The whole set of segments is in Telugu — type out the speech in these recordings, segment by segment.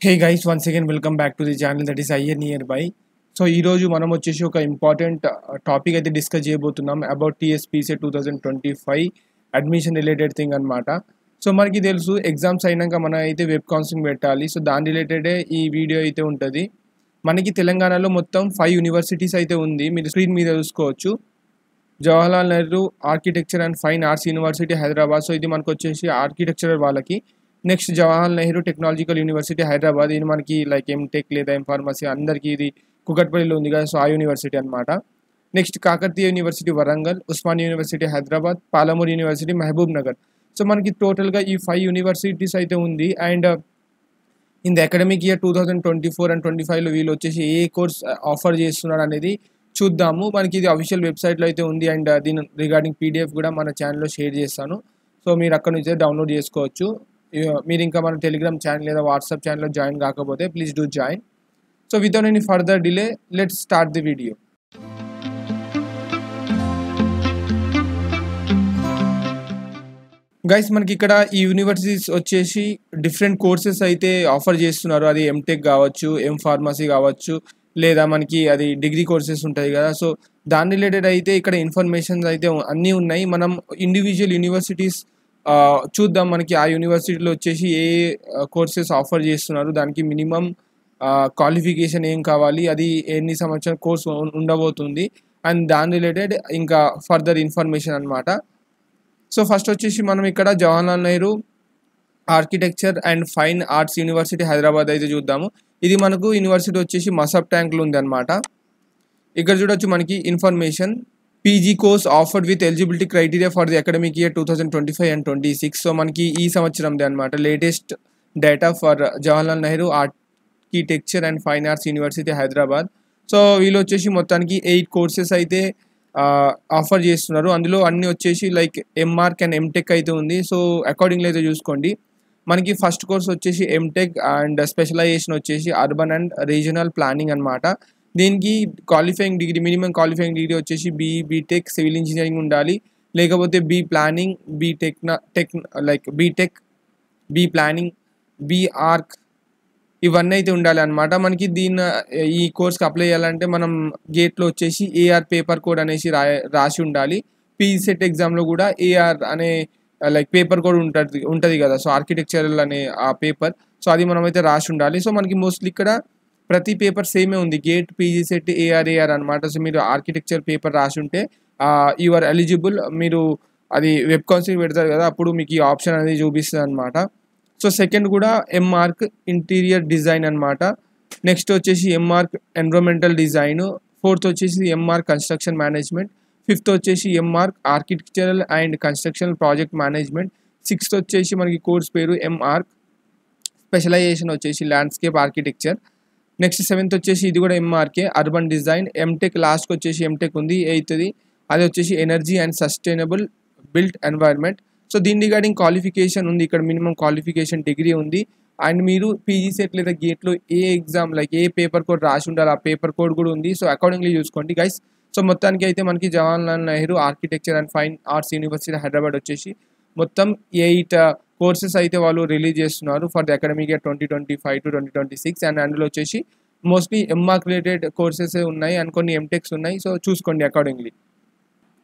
Hey guys, once again welcome back to the channel that is IR Nearby. So ఈరోజు మనం వచ్చేసి ఒక ఇంపార్టెంట్ టాపిక్ అయితే డిస్కస్ చేయబోతున్నాం about TSPC 2025 admission related thing అనమాట. సో మనకి తెలుసు ఎగ్జామ్స్ అయినాక మనం అయితే వెబ్ కౌన్సిలింగ్ పెట్టాలి. సో దాని రిలేటెడే ఈ వీడియో అయితే ఉంటుంది. మనకి తెలంగాణలో మొత్తం 5 యూనివర్సిటీస్ అయితే ఉంది, మీరు స్క్రీన్ మీద చూసుకోవచ్చు. Jawaharlal Nehru architecture and fine arts university Hyderabad. So ఇది మనకు వచ్చేసి ఆర్కిటెక్చర్ వాళ్ళకి. Next Jawaharlal Nehru technological university Hyderabad, ఇది మనకి లైక్ ఎంటెక్ లేదా ఎంఫార్మసీ అందరికీ ఇది కుకట్పల్లిలో ఉంది కదా, సో ఆ యూనివర్సిటీ అనమాట. Next Kakatiya university Warangal, Osmania university Hyderabad, Palamuru university Mahabubnagar. So మనకి టోటల్గా ఈ 5 యూనివర్సిటీస్ అయితే ఉంది. And in the academic year 2024 and 25లో వీళ్ళు వచ్చేసి ఏ కోర్స్ ఆఫర్ చేస్తున్నారు అనేది చూద్దాము. మనకి ఇది అఫీషియల్ వెబ్సైట్లో అయితే ఉంది. అండ్ దీని రిగార్డింగ్ పీడిఎఫ్ కూడా మన ఛానల్లో షేర్ చేస్తాను. సో మీరు అక్కడ నుంచి డౌన్లోడ్ చేసుకోవచ్చు. మీరు ఇంకా మన టెలిగ్రామ్ ఛానల్ లేదా వాట్సాప్ ఛానల్లో జాయిన్ కాకపోతే please do join. So without any further delay let's start the video. Guys మనకి ఇక్కడ ఈ యూనివర్సిటీస్ వచ్చేసి డిఫరెంట్ కోర్సెస్ అయితే ఆఫర్ చేస్తున్నారు. అది ఎంటెక్ కావచ్చు, ఫార్మసీ కావచ్చు, లేదా మనకి అది డిగ్రీ కోర్సెస్ ఉంటాయి కదా. సో దాని రిలేటెడ్ అయితే ఇక్కడ ఇన్ఫర్మేషన్స్ అయితే అన్నీ ఉన్నాయి. మనం ఇండివిజువల్ యూనివర్సిటీస్ చూద్దాం. మనకి ఆ యూనివర్సిటీలో వచ్చేసి ఏ కోర్సెస్ ఆఫర్ చేస్తున్నారు, దానికి మినిమం క్వాలిఫికేషన్ ఏం కావాలి, అది ఎన్ని సంవత్సరాల కోర్స్ ఉండబోతుంది, అండ్ దాని రిలేటెడ్ ఇంకా ఫర్దర్ ఇన్ఫర్మేషన్ అనమాట. సో ఫస్ట్ వచ్చేసి మనం ఇక్కడ Jawaharlal Nehru architecture and fine arts university Hyderabad అయితే చూద్దాము. ఇది మనకు యూనివర్సిటీ వచ్చేసి మసబ్ ట్యాంక్లో ఉంది అనమాట. ఇక్కడ చూడొచ్చు మనకి information. PG course offered with eligibility criteria for the academic year 2025 and 26. So మనకి ఈ సంవత్సరంది అనమాట latest data for Jawaharlal Nehru architecture and fine arts university Hyderabad. So వీళ్ళు వచ్చేసి మొత్తానికి 8 కోర్సెస్ అయితే ఆఫర్ చేస్తున్నారు. అందులో అన్నీ వచ్చేసి లైక్ ఎంఆర్క్ అండ్ ఎంటెక్ అయితే ఉంది. సో అకార్డింగ్లీ అయితే చూసుకోండి. మనకి ఫస్ట్ కోర్స్ వచ్చేసి ఎంటెక్ అండ్ స్పెషలైజేషన్ వచ్చేసి అర్బన్ అండ్ రీజనల్ ప్లానింగ్ అనమాట. దీనికి qualifying degree, minimum qualifying degree వచ్చేసి బీటెక్ సివిల్ ఇంజనీరింగ్ ఉండాలి, లేకపోతే B planning, BTech, B planning, B arch ఇవన్నీ అయితే ఉండాలి అనమాట. మనకి ఈ కోర్స్కి అప్లై చేయాలంటే మనం గేట్లో వచ్చేసి ఏఆర్ పేపర్ కోడ్ అనేసి రాసి ఉండాలి. పీసెట్ ఎగ్జామ్లో కూడా ఏఆర్ అనే లైక్ పేపర్ కోడ్ ఉంటుంది కదా, సో ఆర్కిటెక్చరల్ అనే ఆ పేపర్, సో అది మనం అయితే రాసి ఉండాలి. సో మనకి మోస్ట్లీ ఇక్కడ ప్రతి పేపర్ సేమే ఉంది, గేట్, పీజీ సెట్, ఏఆర్ అనమాట. సో మీరు ఆర్కిటెక్చర్ పేపర్ రాసి ఉంటే యు ఆర్ ఎలిజిబుల్. మీరు అది వెబ్ కౌన్సిలింగ్ పెడతారు కదా, అప్పుడు మీకు ఈ ఆప్షన్ అనేది చూపిస్తుంది అనమాట. సో సెకండ్ కూడా ఎంఆర్క్ ఇంటీరియర్ డిజైన్ అనమాట. నెక్స్ట్ వచ్చేసి ఎంఆర్క్ ఎన్విరాన్మెంటల్ డిజైన్. ఫోర్త్ వచ్చేసి ఎంఆర్క్ కన్స్ట్రక్షన్ మేనేజ్మెంట్. ఫిఫ్త్ వచ్చేసి MArch architectural and construction project management. Sixth వచ్చేసి మనకి కోర్స్ పేరు ఎంఆర్క్ స్పెషలైజేషన్ వచ్చేసి ల్యాండ్స్కేప్ ఆర్కిటెక్చర్. నెక్స్ట్ సెవెంత్ వచ్చేసి ఇది కూడా ఎంఆర్కే అర్బన్ డిజైన్. ఎంటెక్ లాస్ట్కి వచ్చేసి ఎంటెక్ ఉంది. ఎయిత్ది అది వచ్చేసి energy and sustainable built environment. So దీని రిగార్డింగ్ క్వాలిఫికేషన్ ఉంది, ఇక్కడ మినిమం క్వాలిఫికేషన్ డిగ్రీ ఉంది. అండ్ మీరు పీజీ సెట్ లేదా గేట్లో a exam like a paper code రాసి ఉండాలి, ఆ పేపర్ కోడ్ కూడా ఉంది. సో అకార్డింగ్లీ చూసుకోండి గైస్. సో మొత్తానికి అయితే మనకి Jawaharlal Nehru architecture and fine arts university Hyderabad వచ్చేసి మొత్తం 8 కోర్సెస్ అయితే వాళ్ళు రిలీజ్ చేస్తున్నారు for the academic year 2025 to 2026. And అందులో వచ్చేసి మోస్ట్లీ ఎంఆర్క్ రిలేటెడ్ కోర్సెస్ ఉన్నాయి అండ్ కొన్ని ఎంటెక్స్ ఉన్నాయి. సో చూసుకోండి అకార్డింగ్లీ.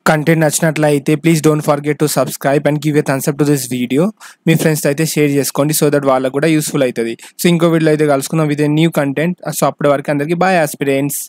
కంటెంట్ నచ్చినట్లయితే please don't forget to subscribe and give a thumbs up to this video. మీ ఫ్రెండ్స్ అయితే షేర్ చేసుకోండి సో దట్ వాళ్ళకు కూడా యూస్ఫుల్ అవుతుంది. సో ఇంకో వీడియో అయితే కలుసుకుందాం with a new content. So అప్పటి వరకు అందరికీ బాయ్ ఆస్పిరెంట్స్.